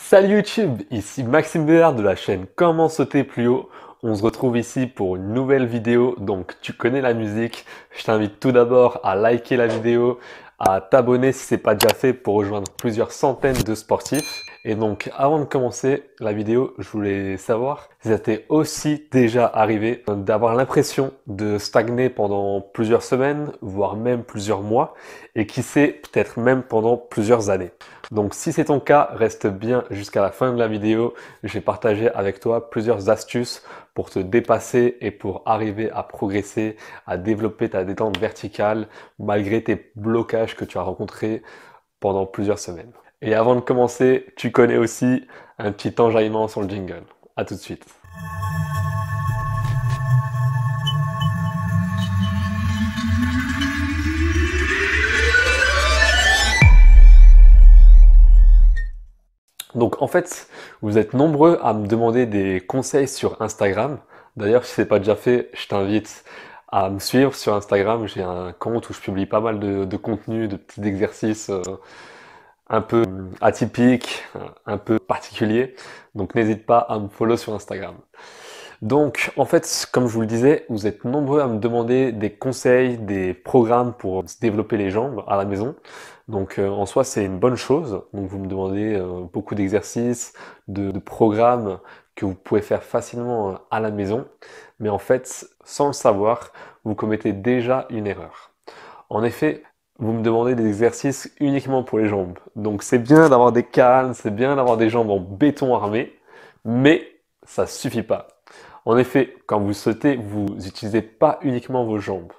Salut YouTube, ici Maxime Béard de la chaîne Comment sauter plus haut. On se retrouve ici pour une nouvelle vidéo, donc tu connais la musique. Je t'invite tout d'abord à liker la vidéo, à t'abonner si ce n'est pas déjà fait pour rejoindre plusieurs centaines de sportifs. Et donc avant de commencer la vidéo, je voulais savoir si ça t'est aussi déjà arrivé d'avoir l'impression de stagner pendant plusieurs semaines, voire même plusieurs mois, et qui sait, peut-être même pendant plusieurs années. Donc si c'est ton cas, reste bien jusqu'à la fin de la vidéo. Je vais partager avec toi plusieurs astuces pour te dépasser et pour arriver à progresser, à développer ta détente verticale malgré tes blocages que tu as rencontrés pendant plusieurs semaines. Et avant de commencer, tu connais aussi un petit enjaillement sur le jingle. À tout de suite. Donc en fait, vous êtes nombreux à me demander des conseils sur Instagram. D'ailleurs, si ce n'est pas déjà fait, je t'invite à me suivre sur Instagram. J'ai un compte où je publie pas mal de contenu, de petits exercices un peu atypiques, un peu particuliers. Donc n'hésite pas à me follow sur Instagram. Donc en fait, comme je vous le disais, vous êtes nombreux à me demander des conseils, des programmes pour se développer les jambes à la maison. Donc en soi, c'est une bonne chose. Donc vous me demandez beaucoup d'exercices, de programmes que vous pouvez faire facilement à la maison. Mais en fait, sans le savoir, vous commettez déjà une erreur. En effet, vous me demandez des exercices uniquement pour les jambes. Donc c'est bien d'avoir des cannes, c'est bien d'avoir des jambes en béton armé, mais ça suffit pas. En effet, quand vous sautez, vous n'utilisez pas uniquement vos jambes.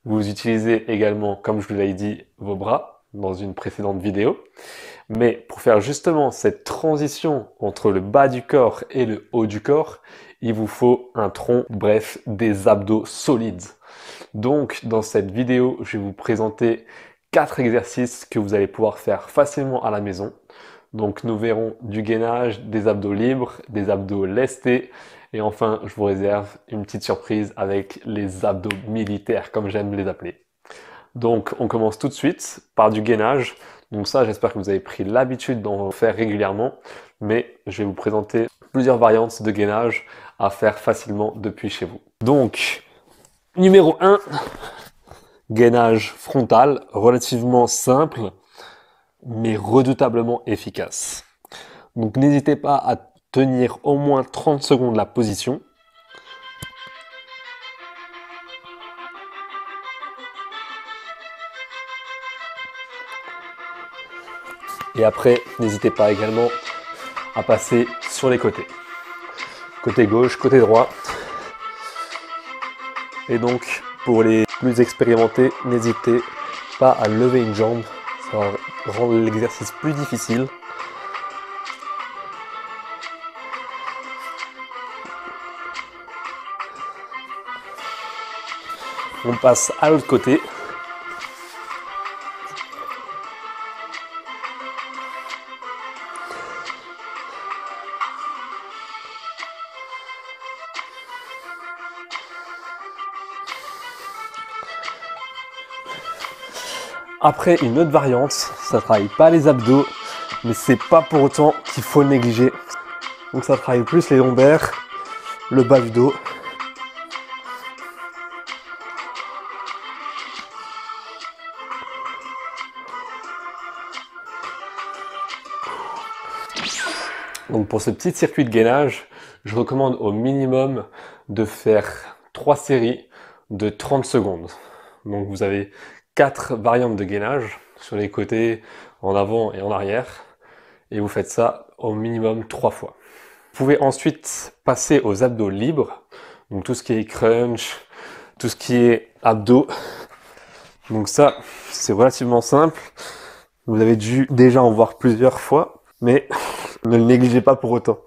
Vous utilisez également, comme je vous l'ai dit, vos bras dans une précédente vidéo. Mais pour faire justement cette transition entre le bas du corps et le haut du corps, il vous faut un tronc, bref, des abdos solides. Donc, dans cette vidéo, je vais vous présenter 4 exercices que vous allez pouvoir faire facilement à la maison. Donc, nous verrons du gainage, des abdos libres, des abdos lestés. Et enfin, je vous réserve une petite surprise avec les abdos militaires, comme j'aime les appeler. Donc, on commence tout de suite par du gainage. Donc ça, j'espère que vous avez pris l'habitude d'en faire régulièrement. Mais je vais vous présenter plusieurs variantes de gainage à faire facilement depuis chez vous. Donc, numéro 1, gainage frontal, relativement simple, mais redoutablement efficace. Donc n'hésitez pas à tenir au moins 30 secondes la position. Et après, n'hésitez pas également à passer sur les côtés. Côté gauche, côté droit. Et donc, pour les plus expérimentés, n'hésitez pas à lever une jambe. Ça va rendre l'exercice plus difficile. On passe à l'autre côté. Après, une autre variante, ça travaille pas les abdos, mais c'est pas pour autant qu'il faut le négliger. Donc ça travaille plus les lombaires, le bas du dos. Donc pour ce petit circuit de gainage, je recommande au minimum de faire 3 séries de 30 secondes. Donc vous avez 4 variantes de gainage sur les côtés, en avant et en arrière. Et vous faites ça au minimum 3 fois. Vous pouvez ensuite passer aux abdos libres. Donc tout ce qui est crunch, tout ce qui est abdos. Donc ça, c'est relativement simple. Vous avez dû déjà en voir plusieurs fois, mais ne le négligez pas pour autant.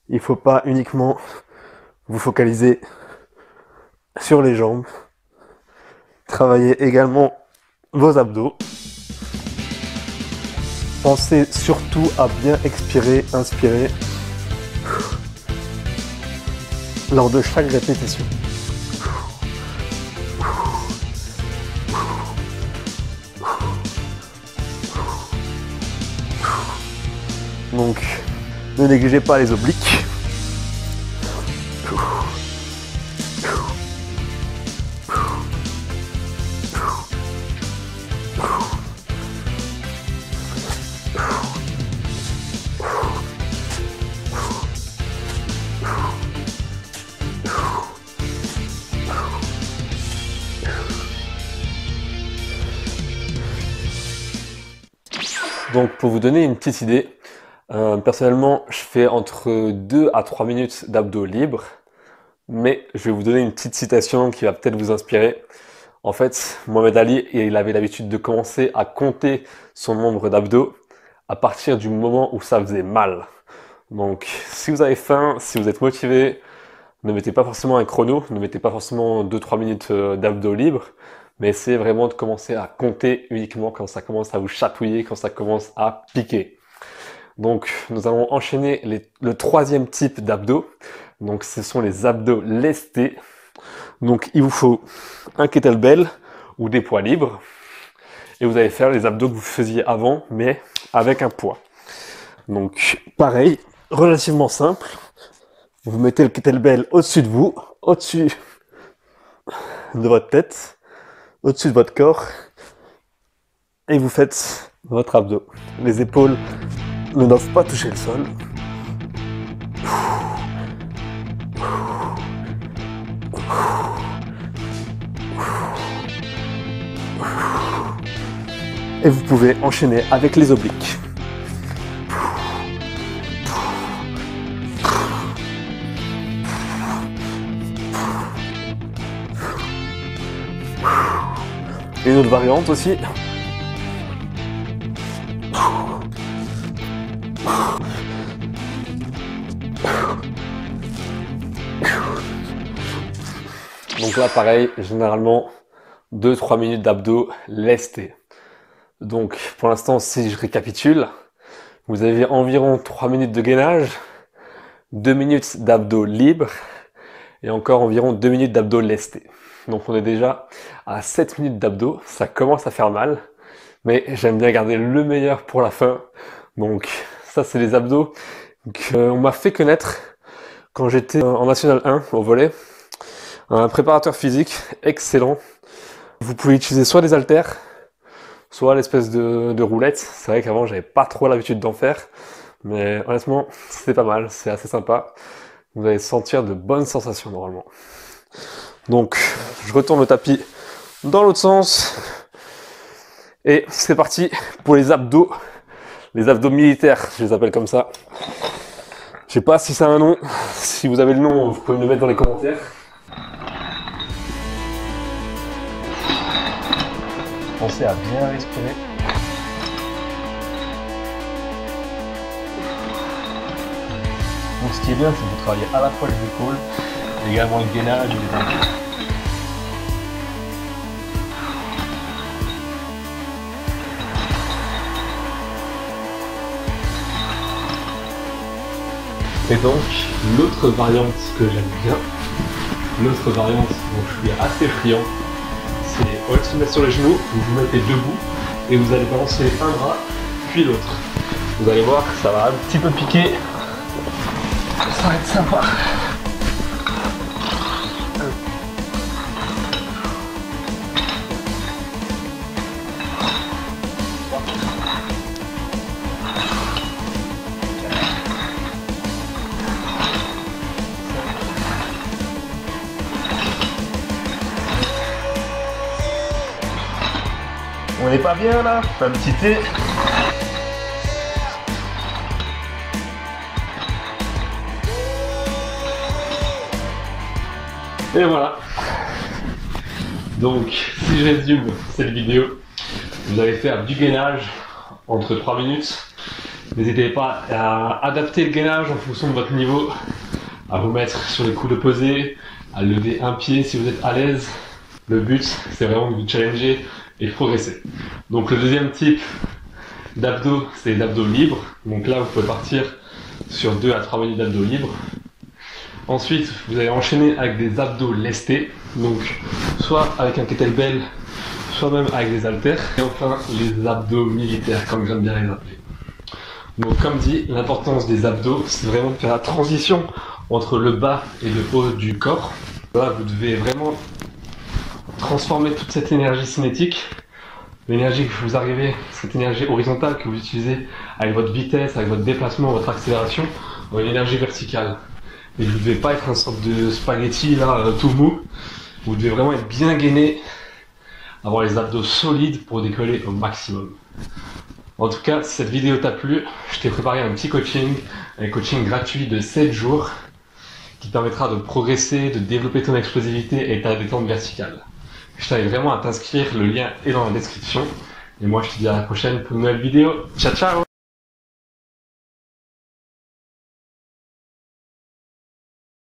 Il ne faut pas uniquement vous focaliser sur les jambes. Travaillez également vos abdos. Pensez surtout à bien expirer, inspirer lors de chaque répétition. Donc, ne négligez pas les obliques. Donc pour vous donner une petite idée, personnellement je fais entre 2 à 3 minutes d'abdos libres, mais je vais vous donner une petite citation qui va peut-être vous inspirer. En fait, Mohamed Ali, il avait l'habitude de commencer à compter son nombre d'abdos à partir du moment où ça faisait mal. Donc si vous avez faim, si vous êtes motivé, ne mettez pas forcément un chrono, ne mettez pas forcément 2-3 minutes d'abdos libres, mais essayez vraiment de commencer à compter uniquement quand ça commence à vous chatouiller, quand ça commence à piquer. Donc nous allons enchaîner le troisième type d'abdos. Donc ce sont les abdos lestés. Donc il vous faut un kettlebell ou des poids libres. Et vous allez faire les abdos que vous faisiez avant, mais avec un poids. Donc pareil, relativement simple. Vous mettez le kettlebell au-dessus de vous, au-dessus de votre tête, au-dessus de votre corps, et vous faites votre abdos. Les épaules ne doivent pas toucher le sol. Et vous pouvez enchaîner avec les obliques. Une autre variante aussi. Donc là pareil, généralement 2-3 minutes d'abdos lestés. Donc pour l'instant, si je récapitule, vous avez environ 3 minutes de gainage, 2 minutes d'abdos libres et encore environ 2 minutes d'abdos lestés. Donc on est déjà à 7 minutes d'abdos, ça commence à faire mal, mais j'aime bien garder le meilleur pour la fin. Donc ça c'est les abdos qu'on m'a fait connaître quand j'étais en National 1 au volley. Un préparateur physique excellent. Vous pouvez utiliser soit des haltères, soit l'espèce de roulette. C'est vrai qu'avant j'avais pas trop l'habitude d'en faire, mais honnêtement c'est pas mal, c'est assez sympa. Vous allez sentir de bonnes sensations normalement. Donc je retourne le tapis dans l'autre sens et c'est parti pour les abdos militaires, je les appelle comme ça. Je sais pas si ça a un nom, si vous avez le nom vous pouvez me le mettre dans les commentaires. Pensez à bien respirer. Donc ce qui est bien, c'est que vous travaillez à la fois les épaules, et également le gainage et les abdos. Et donc, l'autre variante que j'aime bien, l'autre variante dont je suis assez friand, c'est au lieu de se mettre sur les genoux, vous vous mettez debout et vous allez balancer un bras, puis l'autre. Vous allez voir que ça va un petit peu piquer. Ça va être sympa. On n'est pas bien là, un petit thé. Et voilà. Donc, si je résume cette vidéo, vous allez faire du gainage entre 3 minutes. N'hésitez pas à adapter le gainage en fonction de votre niveau, à vous mettre sur les coudes opposés, à lever un pied si vous êtes à l'aise. Le but, c'est vraiment de vous challenger et progresser. Donc le deuxième type d'abdos, c'est l'abdos libre. Donc là, vous pouvez partir sur 2 à 3 minutes d'abdos libres. Ensuite, vous allez enchaîner avec des abdos lestés. Donc soit avec un kettlebell, soit même avec des haltères. Et enfin, les abdos militaires, comme j'aime bien les appeler. Donc comme dit, l'importance des abdos, c'est vraiment de faire la transition entre le bas et le haut du corps. Là, vous devez vraiment transformer toute cette énergie cinétique, l'énergie que vous arrivez, cette énergie horizontale que vous utilisez avec votre vitesse, avec votre déplacement, votre accélération, en une énergie verticale. Et vous ne devez pas être une sorte de spaghetti là, tout mou. Vous devez vraiment être bien gainé, avoir les abdos solides pour décoller au maximum. En tout cas, si cette vidéo t'a plu, je t'ai préparé un coaching gratuit de 7 jours qui te permettra de progresser, de développer ton explosivité et ta détente verticale. Je t'invite vraiment à t'inscrire, le lien est dans la description. Et moi je te dis à la prochaine pour une nouvelle vidéo. Ciao ciao!